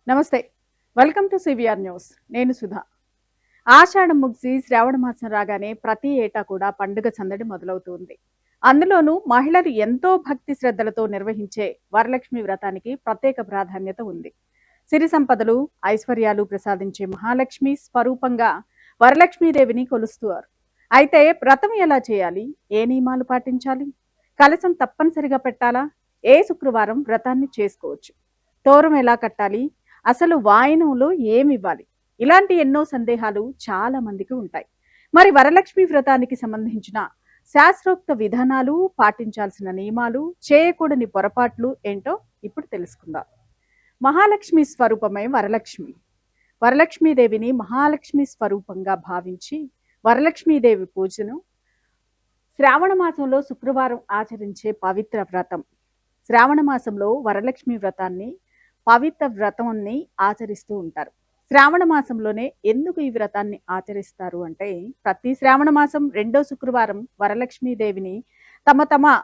నమస్తే. Welcome to CVR news. నేను సుధా. ఆషాఢం ముగిసి శ్రావణ మాసం రాగానే ప్రతి ఏటా కూడా పండుగ సందడి మొదలవుతుంది. అందులోనూ మహిళలు ఎంతో భక్తి శ్రద్ధలతో నిర్వహించే వరలక్ష్మి వ్రతానికి ప్రత్యేక ప్రాధాన్యత ఉంది. సిరి సంపదలు, ఐశ్వర్యాలు ప్రసాదించే మహాలక్ష్మి స్వరూపంగా వరలక్ష్మీదేవిని కొలుస్తారు. అయితే వ్రతం ఎలా చేయాలి? ఏ నియమాలు పాటించాలి? కలశం తప్పనిసరిగా పెట్టాలా? ఏ శుక్రవారం వ్రతాన్ని చేసుకోవచ్చు? తోరం ఎలా కట్టాలి? అసలు వాయనంలో ఏమివ్వాలి? ఇలాంటి ఎన్నో సందేహాలు చాలా మందికి ఉంటాయి. మరి వరలక్ష్మి వ్రతానికి సంబంధించిన శాస్త్రోక్త విధానాలు, పాటించాల్సిన నియమాలు, చేయకూడని పొరపాట్లు ఏంటో ఇప్పుడు తెలుసుకుందాం. మహాలక్ష్మి స్వరూపమే వరలక్ష్మి. వరలక్ష్మీదేవిని మహాలక్ష్మి స్వరూపంగా భావించి వరలక్ష్మీదేవి పూజను శ్రావణ మాసంలో శుక్రవారం ఆచరించే పవిత్ర వ్రతం. శ్రావణ మాసంలో వరలక్ష్మి వ్రతాన్ని పవిత్ర వ్రతాన్ని ఆచరిస్తూ ఉంటారు. శ్రావణ మాసంలోనే ఎందుకు ఈ వ్రతాన్ని ఆచరిస్తారు అంటే, ప్రతి శ్రావణ మాసం రెండో శుక్రవారం వరలక్ష్మీదేవిని తమ తమ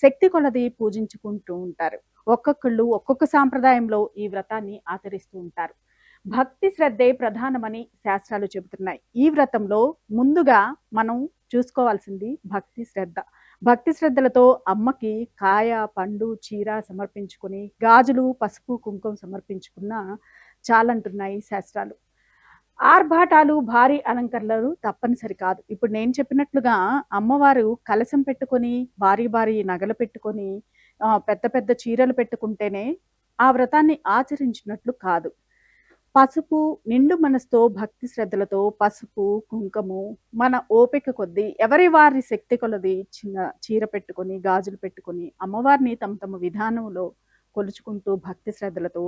శక్తి కొలది పూజించుకుంటూ ఉంటారు. ఒక్కొక్కళ్ళు ఒక్కొక్క సాంప్రదాయంలో ఈ వ్రతాన్ని ఆచరిస్తూ ఉంటారు. భక్తి శ్రద్ధే ప్రధానమని శాస్త్రాలు చెబుతున్నాయి. ఈ వ్రతంలో ముందుగా మనం చూసుకోవాల్సింది భక్తి శ్రద్ధ. భక్తి శ్రద్ధలతో అమ్మకి కాయ, పండు, చీర సమర్పించుకొని, గాజులు, పసుపు, కుంకుమ సమర్పించుకున్న చాలంటున్నాయి శాస్త్రాలు. ఆర్భాటాలు, భారీ అలంకరణలు తప్పనిసరి కాదు. ఇప్పుడు నేను చెప్పినట్లుగా అమ్మవారు కలశం పెట్టుకొని, భారీ భారీ నగలు పెట్టుకొని, పెద్ద పెద్ద చీరలు పెట్టుకుంటేనే ఆ వ్రతాన్ని ఆచరించినట్లు కాదు. పసుపు, నిండు మనసుతో భక్తి శ్రద్ధలతో పసుపు, కుంకుము మన ఓపిక కొద్దీ ఎవరి వారి శక్తి కొలది చిన్న చీర పెట్టుకొని, గాజులు పెట్టుకొని అమ్మవారిని తమ తమ విధానంలో కొలుచుకుంటూ భక్తి శ్రద్ధలతో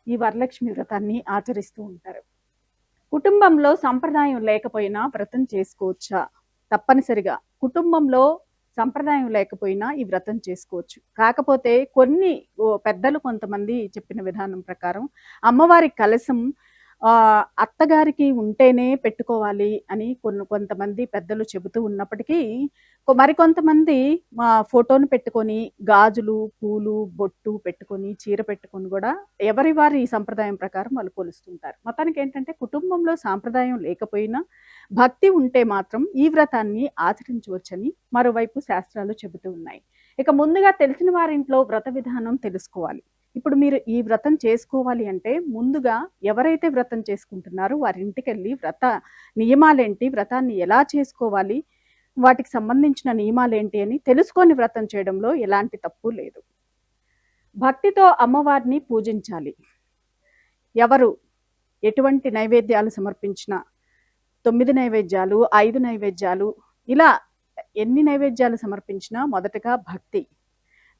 ఈ వరలక్ష్మి వ్రతాన్ని ఆచరిస్తూ ఉంటారు. కుటుంబంలో సంప్రదాయం లేకపోయినా వ్రతం చేసుకోవచ్చా? తప్పనిసరిగా కుటుంబంలో సంప్రదాయం లేకపోయినా ఈ వ్రతం చేసుకోవచ్చు. కాకపోతే కొన్ని పెద్దలు కొంతమంది చెప్పిన విధానం ప్రకారం అమ్మవారి కలశం అత్తగారికి ఉంటేనే పెట్టుకోవాలి అని కొంతమంది పెద్దలు చెబుతూ ఉన్నప్పటికీ, మరికొంతమంది ఫోటోను పెట్టుకొని, గాజులు, పూలు, బొట్టు పెట్టుకొని, చీర పెట్టుకొని కూడా ఎవరి వారి సంప్రదాయం ప్రకారం వాళ్ళు కొలుస్తుంటారు. మొత్తానికి ఏంటంటే, కుటుంబంలో సాంప్రదాయం లేకపోయినా భక్తి ఉంటే మాత్రం ఈ వ్రతాన్ని ఆచరించవచ్చని మరోవైపు శాస్త్రాలు చెబుతూ ఉన్నాయి. ఇక ముందుగా తెలిసిన వారింట్లో వ్రత విధానం తెలుసుకోవాలి. ఇప్పుడు మీరు ఈ వ్రతం చేసుకోవాలి అంటే ముందుగా ఎవరైతే వ్రతం చేసుకుంటున్నారో వారింటికి వెళ్ళి వ్రత నియమాలేంటి, వ్రతాన్ని ఎలా చేసుకోవాలి, వాటికి సంబంధించిన నియమాలేంటి అని తెలుసుకొని వ్రతం చేయడంలో ఎలాంటి తప్పు లేదు. భక్తితో అమ్మవారిని పూజించాలి. ఎవరు ఎటువంటి నైవేద్యాలు సమర్పించినా 9 నైవేద్యాలు, 5 నైవేద్యాలు, ఇలా ఎన్ని నైవేద్యాలు సమర్పించినా మొదటగా భక్తి.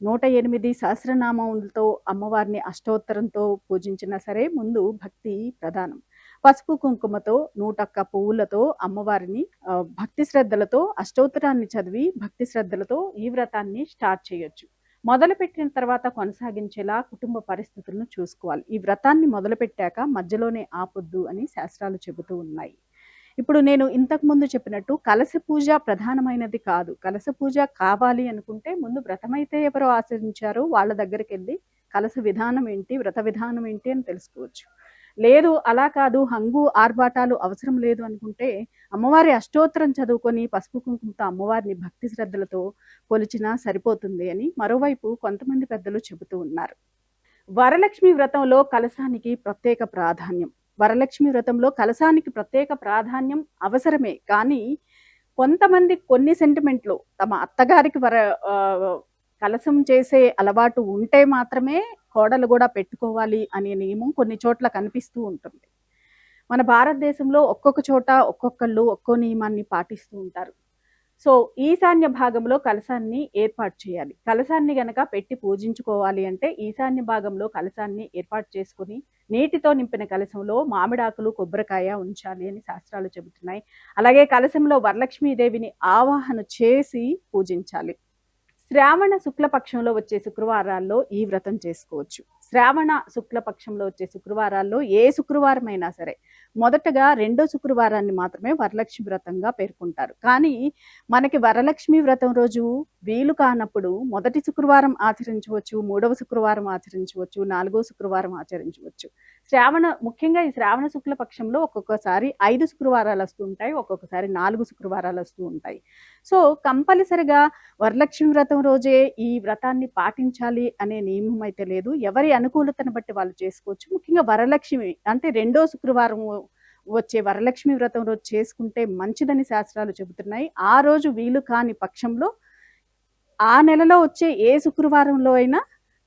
108 సహస్రనామములతో అమ్మవారిని అష్టోత్తరంతో పూజించినా సరే ముందు భక్తి ప్రధానం. పసుపు కుంకుమతో 101 పువ్వులతో అమ్మవారిని భక్తి శ్రద్ధలతో అష్టోత్తరాన్ని చదివి భక్తి శ్రద్ధలతో ఈ వ్రతాన్ని స్టార్ట్ చేయొచ్చు. మొదలుపెట్టిన తర్వాత కొనసాగించేలా కుటుంబ పరిస్థితులను చూసుకోవాలి. ఈ వ్రతాన్ని మొదలుపెట్టాక మధ్యలోనే ఆపొద్దు అని శాస్త్రాలు చెబుతూ ఉన్నాయి. ఇప్పుడు నేను ఇంతకు ముందు చెప్పినట్టు కలశ పూజ ప్రధానమైనది కాదు. కలశ పూజ కావాలి అనుకుంటే ముందు వ్రతమైతే ఎవరో ఆచరించారో వాళ్ళ దగ్గరికి వెళ్ళి కలశ విధానం ఏంటి, వ్రత విధానం ఏంటి అని తెలుసుకోవచ్చు. లేదు అలా కాదు, హంగు ఆర్భాటాలు అవసరం లేదు అనుకుంటే అమ్మవారి అష్టోత్తరం చదువుకొని పసుపు కుంకుమతో అమ్మవారిని భక్తి శ్రద్ధలతో కొలిచినా సరిపోతుంది అని మరోవైపు కొంతమంది పెద్దలు చెబుతూ ఉన్నారు. వరలక్ష్మి వ్రతంలో కలశానికి ప్రత్యేక ప్రాధాన్యం. వరలక్ష్మి వ్రతంలో కలశానికి ప్రత్యేక ప్రాధాన్యం అవసరమే. కానీ కొంతమంది కొన్ని సెంటిమెంట్లు తమ అత్తగారికి కలశం చేసే అలవాటు ఉంటే మాత్రమే కోడలు కూడా పెట్టుకోవాలి అనే నియమం కొన్ని చోట్ల కనిపిస్తూ ఉంటుంది. మన భారతదేశంలో ఒక్కొక్క చోట ఒక్కొక్కళ్ళు ఒక్కో నియమాన్ని పాటిస్తూ ఉంటారు. సో ఈశాన్య భాగంలో కలశాన్ని ఏర్పాటు చేయాలి. కలశాన్ని గనక పెట్టి పూజించుకోవాలి అంటే ఈశాన్య భాగంలో కలశాన్ని ఏర్పాటు చేసుకుని నీటితో నింపిన కలశంలో మామిడాకులు, కొబ్బరికాయ ఉంచాలి అని శాస్త్రాలు చెబుతున్నాయి. అలాగే కలశంలో వరలక్ష్మీదేవిని ఆవాహన చేసి పూజించాలి. శ్రావణ శుక్లపక్షంలో వచ్చే శుక్రవారాల్లో ఈ వ్రతం చేసుకోవచ్చు. శ్రావణ శుక్ల పక్షంలో వచ్చే శుక్రవారాల్లో ఏ శుక్రవారమైనా సరే మొదటగా రెండో శుక్రవారాన్ని మాత్రమే వరలక్ష్మి వ్రతంగా పేర్కొంటారు. కానీ మనకి వరలక్ష్మి వ్రతం రోజు వీలు కానప్పుడు మొదటి శుక్రవారం ఆచరించవచ్చు, మూడవ శుక్రవారం ఆచరించవచ్చు, నాలుగో శుక్రవారం ఆచరించవచ్చు. ముఖ్యంగా ఈ శ్రావణ శుక్ల పక్షంలో ఒక్కొక్కసారి 5 శుక్రవారాలు వస్తూ ఉంటాయి, ఒక్కొక్కసారి 4 శుక్రవారాలు వస్తూ ఉంటాయి. సో కంపల్సరిగా వరలక్ష్మి వ్రతం రోజే ఈ వ్రతాన్ని పాటించాలి అనే నియమం అయితే లేదు. ఎవరి అనుకూలతను బట్టి వాళ్ళు చేసుకోవచ్చు. ముఖ్యంగా వరలక్ష్మి అంటే రెండో శుక్రవారం వచ్చే వరలక్ష్మి వ్రతం రోజు చేసుకుంటే మంచిదని శాస్త్రాలు చెబుతున్నాయి. ఆ రోజు వీలు కాని పక్షంలో ఆ నెలలో వచ్చే ఏ శుక్రవారంలో అయినా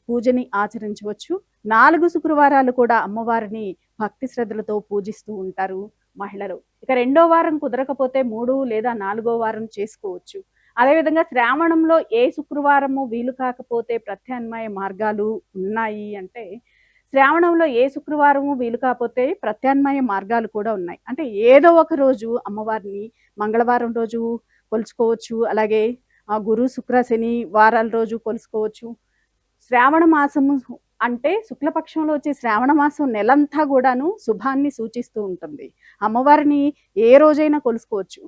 పూజని ఆచరించవచ్చు. 4 శుక్రవారాలు కూడా అమ్మవారిని భక్తి శ్రద్ధలతో పూజిస్తూ ఉంటారు మహిళలు. ఇక రెండో వారం కుదరకపోతే 3 లేదా 4గో వారం చేసుకోవచ్చు. అదేవిధంగా శ్రావణంలో ఏ శుక్రవారము వీలు కాకపోతే ప్రత్యామ్నాయ మార్గాలు ఉన్నాయి అంటే, శ్రావణంలో ఏ శుక్రవారము వీలు కాకపోతే ప్రత్యామ్నాయ మార్గాలు కూడా ఉన్నాయి. అంటే ఏదో ఒక రోజు అమ్మవారిని మంగళవారం రోజు కొలుచుకోవచ్చు. అలాగే గురు, శుక్ర, శని వారాల రోజు కొలుసుకోవచ్చు. శ్రావణ మాసము అంటే శుక్లపక్షంలో వచ్చే శ్రావణ మాసం నెలంతా కూడాను శుభాన్ని సూచిస్తూ ఉంటుంది. అమ్మవారిని ఏ రోజైనా కొలుసుకోవచ్చు.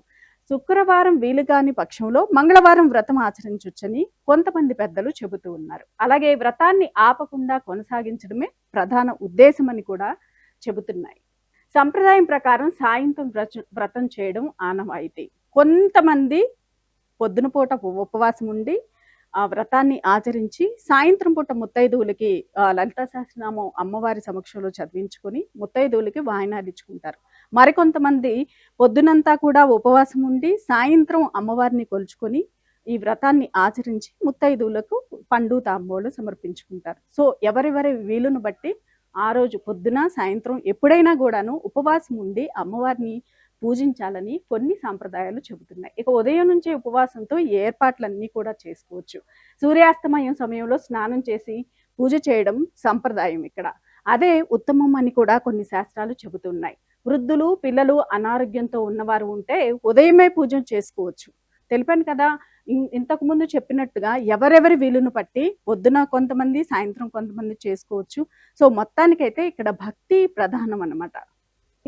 శుక్రవారం వీలు కాని పక్షంలో మంగళవారం వ్రతం ఆచరించవచ్చని కొంతమంది పెద్దలు చెబుతూ ఉన్నారు. అలాగే వ్రతాన్ని ఆపకుండా కొనసాగించడమే ప్రధాన ఉద్దేశమని కూడా చెబుతున్నాయి. సంప్రదాయం ప్రకారం సాయంత్రం వ్రతం చేయడం ఆనవాయితీ. కొంతమంది పొద్దున పూట ఉపవాసం ఉండి ఆ వ్రతాన్ని ఆచరించి సాయంత్రం పూట ముత్తైదువులకి లలితా సహస్రనామం అమ్మవారి సమక్షంలో చదివించుకొని ముత్తైదువులకి వాయినాలు ఇచ్చుకుంటారు. మరికొంతమంది పొద్దునంతా కూడా ఉపవాసం ఉండి సాయంత్రం అమ్మవారిని కొలుచుకొని ఈ వ్రతాన్ని ఆచరించి ముత్తైదువులకు పండు తాంబూలు సమర్పించుకుంటారు. సో ఎవరెవరి వీలును బట్టి ఆ రోజు పొద్దున సాయంత్రం ఎప్పుడైనా కూడాను ఉపవాసం ఉండి అమ్మవారిని పూజించాలని కొన్ని సాంప్రదాయాలు చెబుతున్నాయి. ఇక ఉదయం నుంచి ఉపవాసంతో ఏర్పాట్లన్నీ కూడా చేసుకోవచ్చు. సూర్యాస్తమయం సమయంలో స్నానం చేసి పూజ చేయడం సంప్రదాయం ఇక్కడ. అదే ఉత్తమం అని కూడా కొన్ని శాస్త్రాలు చెబుతున్నాయి. వృద్ధులు, పిల్లలు అనారోగ్యంతో ఉన్నవారు ఉంటే ఉదయమే పూజ చేసుకోవచ్చు. తెలిపాను కదా, ఇంతకు ముందు చెప్పినట్టుగా ఎవరెవరి వీలును బట్టి పొద్దున కొంతమంది, సాయంత్రం కొంతమంది చేసుకోవచ్చు. సో మొత్తానికైతే ఇక్కడ భక్తి ప్రధానం అన్నమాట.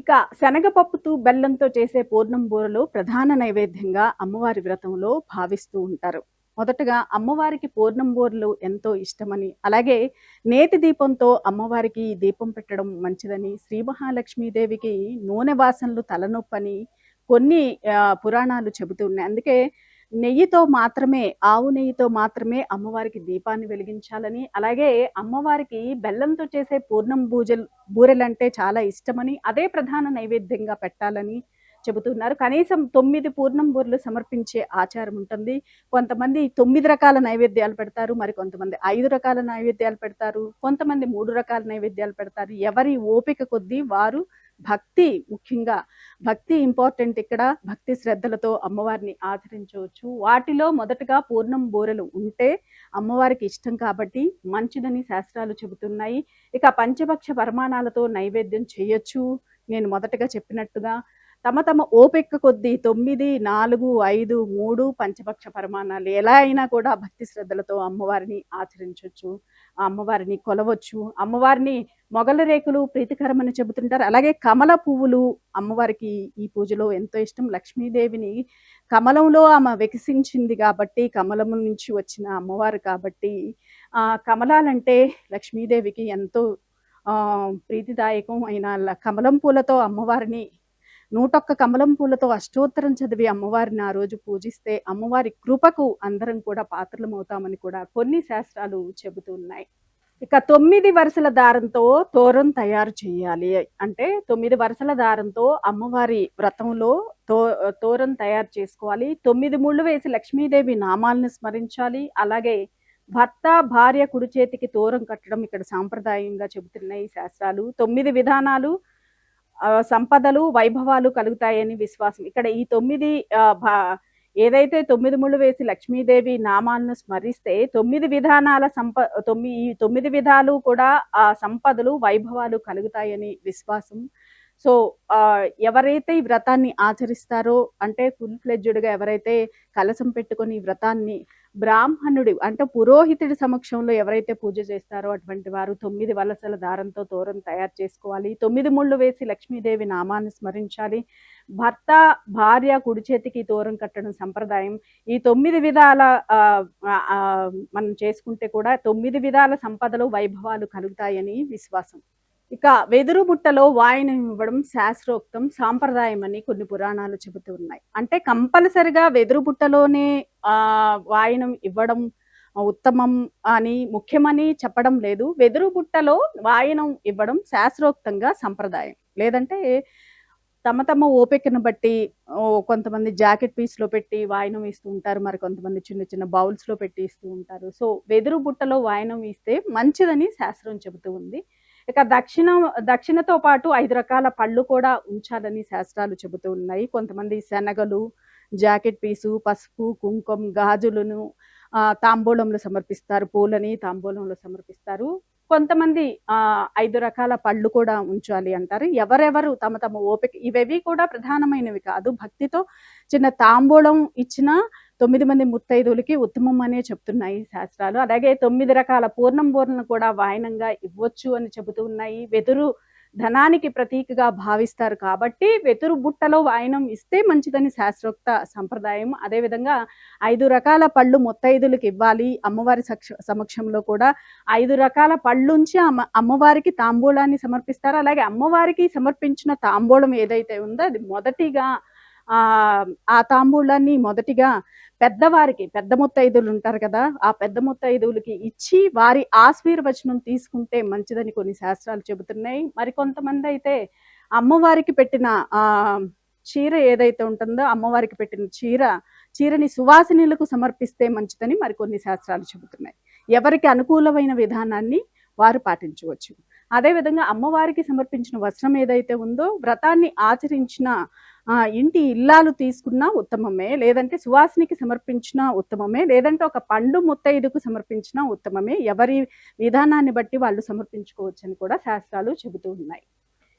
ఇక శనగపప్పుతో బెల్లంతో చేసే పూర్ణం బూరలు ప్రధాన నైవేద్యంగా అమ్మవారి వ్రతంలో భావిస్తూ ఉంటారు. మొదటగా అమ్మవారికి పూర్ణం బూరలు ఎంతో ఇష్టమని, అలాగే నేతి దీపంతో అమ్మవారికి దీపం పెట్టడం మంచిదని, శ్రీ మహాలక్ష్మీదేవికి నూనె వాసనలు తలనొప్పని కొన్ని పురాణాలు చెబుతూ ఉన్నాయి. అందుకే ఆవు నెయ్యితో మాత్రమే అమ్మవారికి దీపాన్ని వెలిగించాలని, అలాగే అమ్మవారికి బెల్లంతో చేసే పూర్ణం బూరెలంటే చాలా ఇష్టమని, అదే ప్రధాన నైవేద్యంగా పెట్టాలని చెబుతున్నారు. కనీసం 9 పూర్ణం బూరెలు సమర్పించే ఆచారం ఉంటుంది. కొంతమంది 9 రకాల నైవేద్యాలు పెడతారు, మరి కొంతమంది 5 రకాల నైవేద్యాలు పెడతారు, కొంతమంది 3 రకాల నైవేద్యాలు పెడతారు. ఎవరి ఓపిక కొద్దీ వారు ముఖ్యంగా భక్తి ఇంపార్టెంట్ ఇక్కడ. భక్తి శ్రద్ధలతో అమ్మవారిని ఆచరించవచ్చు. వాటిలో మొదటగా పూర్ణం బూరెలు ఉంటే అమ్మవారికి ఇష్టం కాబట్టి మంచిదని శాస్త్రాలు చెబుతున్నాయి. ఇక పంచభక్ష పరిమాణాలతో నైవేద్యం చేయొచ్చు. నేను మొదటగా చెప్పినట్టుగా తమ ఓపిక కొద్దీ 9, 4, 5, 3 పంచభక్ష పరిమాణాలు ఎలా అయినా కూడా భక్తి శ్రద్ధలతో అమ్మవారిని ఆచరించవచ్చు, అమ్మవారిని కొలవచ్చు. అమ్మవారిని మొగల రేకులు ప్రీతికరమని చెబుతుంటారు. అలాగే కమల పువ్వులు అమ్మవారికి ఈ పూజలో ఎంతో ఇష్టం. లక్ష్మీదేవిని కమలంలో ఆమె వికసించింది కాబట్టి, కమలం నుంచి వచ్చిన అమ్మవారు కాబట్టి కమలాలంటే లక్ష్మీదేవికి ఎంతో ప్రీతిదాయకం అయిన కమలం పూలతో అమ్మవారిని 101 కమలం పూలతో అష్టోత్తరం చదివి అమ్మవారిని ఆ రోజు పూజిస్తే అమ్మవారి కృపకు అందరం కూడా పాత్రలమవుతామని కూడా కొన్ని శాస్త్రాలు చెబుతున్నాయి. ఇక 9 వరుసల దారంతో తోరం తయారు చేయాలి. అంటే 9 వరుసల దారంతో అమ్మవారి వ్రతంలో తోరం తయారు చేసుకోవాలి. 9 ముళ్ళు వేసి లక్ష్మీదేవి నామాలను స్మరించాలి. అలాగే భర్త, భార్య కుడి చేతికి తోరం కట్టడం ఇక్కడ సాంప్రదాయంగా చెబుతున్నాయి శాస్త్రాలు. 9 విధానాలు సంపదలు, వైభవాలు కలుగుతాయని విశ్వాసం. ఇక్కడ ఈ 9 ఏదైతే 9 ముళ్ళు వేసి లక్ష్మీదేవి నామాలను స్మరిస్తే 9 విధానాల 9 విధాలు కూడా సంపదలు, వైభవాలు కలుగుతాయని విశ్వాసం. సో ఎవరైతే ఈ వ్రతాన్ని ఆచరిస్తారో, అంటే ఫుల్ ఫ్లెడ్జ్డ్గా ఎవరైతే కలశం పెట్టుకొని వ్రతాన్ని బ్రాహ్మణుడి అంటే పురోహితుడి సమక్షంలో ఎవరైతే పూజ చేస్తారో అటువంటి వారు 9 వలసల దారంతో తోరణం తయారు చేసుకోవాలి. 9 ముళ్ళు వేసి లక్ష్మీదేవి నామాన్ని స్మరించాలి. భర్త, భార్య కుడి చేతికి తోరం కట్టడం సంప్రదాయం. ఈ 9 విధాల మనం చేసుకుంటే కూడా 9 విధాల సంపదలు, వైభవాలు కలుగుతాయని విశ్వాసం. ఇక వెదురు బుట్టలో వాయనం ఇవ్వడం శాస్త్రోక్తం, సాంప్రదాయం అని కొన్ని పురాణాలు చెబుతూ ఉన్నాయి. అంటే కంపల్సరిగా వెదురు బుట్టలోనే వాయనం ఇవ్వడం ఉత్తమం అని, ముఖ్యమని చెప్పడం లేదు. వెదురు బుట్టలో వాయనం ఇవ్వడం శాస్త్రోక్తంగా సంప్రదాయం. లేదంటే తమ తమ ఓపికను బట్టి కొంతమంది జాకెట్ పీస్‌లో పెట్టి వాయనం ఇస్తూ ఉంటారు. మరి కొంతమంది చిన్న చిన్న బౌల్స్‌లో పెట్టి ఇస్తూ ఉంటారు. సో, వెదురు బుట్టలో వాయనం ఇస్తే మంచిదని శాస్త్రం చెబుతూ ఉంది. ఇక దక్షిణతో పాటు 5 రకాల పళ్ళు కూడా ఉంచాలని శాస్త్రాలు చెబుతూ ఉన్నాయి. కొంతమంది శనగలు, జాకెట్ పీసు, పసుపు, కుంకుమ, గాజులను తాంబూలంలో సమర్పిస్తారు. పూలని తాంబూలంలో సమర్పిస్తారు. కొంతమంది 5 రకాల పళ్ళు కూడా ఉంచాలి అంటారు. ఎవరెవరు తమ తమ ఓపిక ఇవేవి కూడా ప్రధానమైనవి కాదు. భక్తితో చిన్న తాంబూలం ఇచ్చినా 9 మంది ముత్తైదువులకి ఉత్తమం అనే చెప్తున్నాయి శాస్త్రాలు. అలాగే 9 రకాల పూర్ణం బూరలను కూడా వాయనంగా ఇవ్వచ్చు అని చెబుతూ ఉన్నాయి. వెదురు ధనానికి ప్రతీకగా భావిస్తారు కాబట్టి వెదురు బుట్టలో వాయనం ఇస్తే మంచిదని శాస్త్రోక్త సంప్రదాయం. అదేవిధంగా 5 రకాల పళ్ళు ముత్తైదులకు ఇవ్వాలి. అమ్మవారి సమక్షంలో కూడా 5 రకాల పళ్ళుంచి అమ్మవారికి తాంబూలాన్ని సమర్పిస్తారు. అలాగే అమ్మవారికి సమర్పించిన తాంబూలం ఏదైతే ఉందో అది మొదటిగా ఆ తాంబూలాన్ని మొదటిగా పెద్దవారికి, పెద్ద ముత్తైదువులు ఉంటారు కదా! ఆ పెద్ద ముత్తైదువులకి ఇచ్చి వారి ఆశీర్వచనం తీసుకుంటే మంచిదని కొన్ని శాస్త్రాలు చెబుతున్నాయి. మరికొంతమందయితే అమ్మవారికి పెట్టిన చీర ఏదైతే ఉంటుందో అమ్మవారికి పెట్టిన చీరని సువాసినులకు సమర్పిస్తే మంచిదని మరికొన్ని శాస్త్రాలు చెబుతున్నాయి. ఎవరికి అనుకూలమైన విధానాన్ని వారు పాటించవచ్చు. అదేవిధంగా అమ్మవారికి సమర్పించిన వస్త్రం ఏదైతే ఉందో వ్రతాన్ని ఆచరించిన ఇంటి ఇల్లాలు తీసుకున్నా ఉత్తమమే, లేదంటే సువాసినికి సమర్పించిన ఉత్తమమే, లేదంటే ఒక పండు ముత్తైదుకు సమర్పించిన ఉత్తమమే. ఎవరి విధానాన్ని బట్టి వాళ్ళు సమర్పించుకోవచ్చని కూడా శాస్త్రాలు చెబుతూ ఉన్నాయి.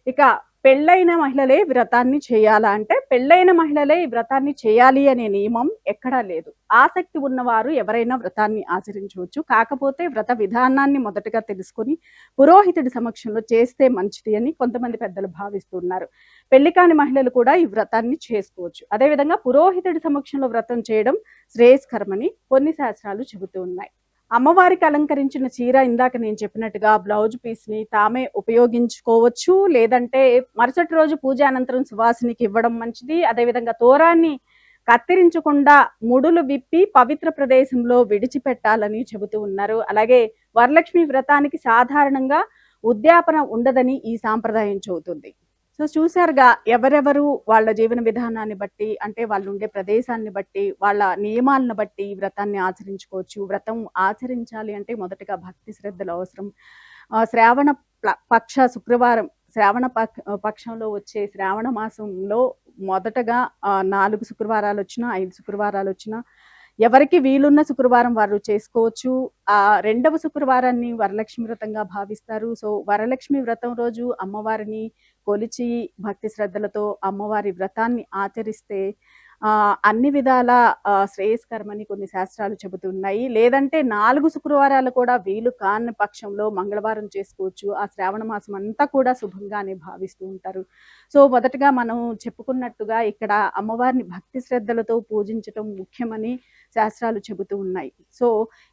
ఇక పెళ్ళైన మహిళలే వ్రతాన్ని చేయాలా అంటే పెళ్ళైన మహిళలే ఈ వ్రతాన్ని చేయాలి అనే నియమం ఎక్కడా లేదు. ఆసక్తి ఉన్నవారు ఎవరైనా వ్రతాన్ని ఆచరించవచ్చు. కాకపోతే వ్రత విధానాన్ని మొదటగా తెలుసుకొని పురోహితుడి సమక్షంలో చేస్తే మంచిది అని కొంతమంది పెద్దలు భావిస్తున్నారు. పెళ్లి కాని మహిళలు కూడా ఈ వ్రతాన్ని చేసుకోవచ్చు. అదేవిధంగా పురోహితుడి సమక్షంలో వ్రతం చేయడం శ్రేయస్కరమని కొన్ని శాస్త్రాలు చెబుతూ ఉన్నాయి. అమ్మవారికి అలంకరించిన చీర ఇందాక నేను చెప్పినట్టుగా బ్లౌజ్ పీస్‌ని తామే ఉపయోగించుకోవచ్చు. లేదంటే మరుసటి రోజు పూజ అనంతరం సువాసినికి ఇవ్వడం మంచిది. అదేవిధంగా తోరాన్ని కత్తిరించకుండా ముడులు విప్పి పవిత్ర ప్రదేశంలో విడిచిపెట్టాలని చెబుతూ ఉన్నారు. అలాగే వరలక్ష్మి వ్రతానికి సాధారణంగా ఉద్యాపన ఉండదని ఈ సాంప్రదాయం చెబుతుంది. సో చూసారుగా ఎవరెవరు వాళ్ళ జీవన విధానాన్ని బట్టి అంటే వాళ్ళు ఉండే ప్రదేశాన్ని బట్టి వాళ్ళ నియమాలను బట్టి వ్రతాన్ని ఆచరించుకోవచ్చు. వ్రతం ఆచరించాలి అంటే మొదటగా భక్తి శ్రద్ధలు అవసరం. శ్రావణ పక్ష శుక్రవారం పక్షంలో వచ్చే శ్రావణ మాసంలో మొదటగా 4 శుక్రవారాలు వచ్చినా 5 శుక్రవారాలు వచ్చినా ఎవరికి వీలున్న శుక్రవారం వారు చేసుకోవచ్చు. రెండవ శుక్రవారాన్ని వరలక్ష్మి వ్రతంగా భావిస్తారు. సో వరలక్ష్మి వ్రతం రోజు అమ్మవారిని కొలిచి భక్తి శ్రద్ధలతో అమ్మవారి వ్రతాన్ని ఆచరిస్తే అన్ని విధాల శ్రేయస్కరమని కొన్ని శాస్త్రాలు చెబుతున్నాయి. లేదంటే 4 శుక్రవారాలు కూడా వీలు కాని పక్షంలో మంగళవారం చేసుకోవచ్చు. ఆ శ్రావణ మాసం అంతా కూడా శుభంగానే భావిస్తూ ఉంటారు. సో మొదటగా మనం చెప్పుకున్నట్టుగా ఇక్కడ అమ్మవారిని భక్తి శ్రద్ధలతో పూజించటం ముఖ్యమని శాస్త్రాలు చెబుతూ ఉన్నాయి. సో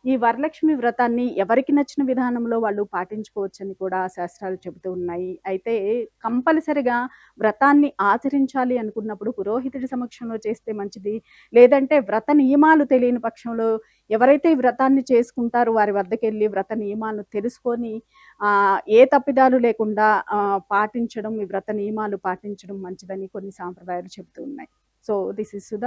ఈ వరలక్ష్మి వ్రతాన్ని ఎవరికి నచ్చిన విధానంలో వాళ్ళు పాటించుకోవచ్చని కూడా శాస్త్రాలు చెబుతూ ఉన్నాయి. అయితే కంపల్సరిగా వ్రతాన్ని ఆచరించాలి అనుకున్నప్పుడు పురోహితుడి సమక్షంలో చేస్తే మంచిది. లేదంటే వ్రత నియమాలు తెలియని పక్షంలో ఎవరైతే ఈ వ్రతాన్ని చేసుకుంటారో వారి వద్దకెళ్ళి వ్రత నియమాలను తెలుసుకొని ఏ తప్పిదాలు లేకుండా పాటించడం, ఈ వ్రత నియమాలు పాటించడం మంచిదని కొన్ని సాంప్రదాయాలు చెబుతూ ఉన్నాయి. So this is Sudha.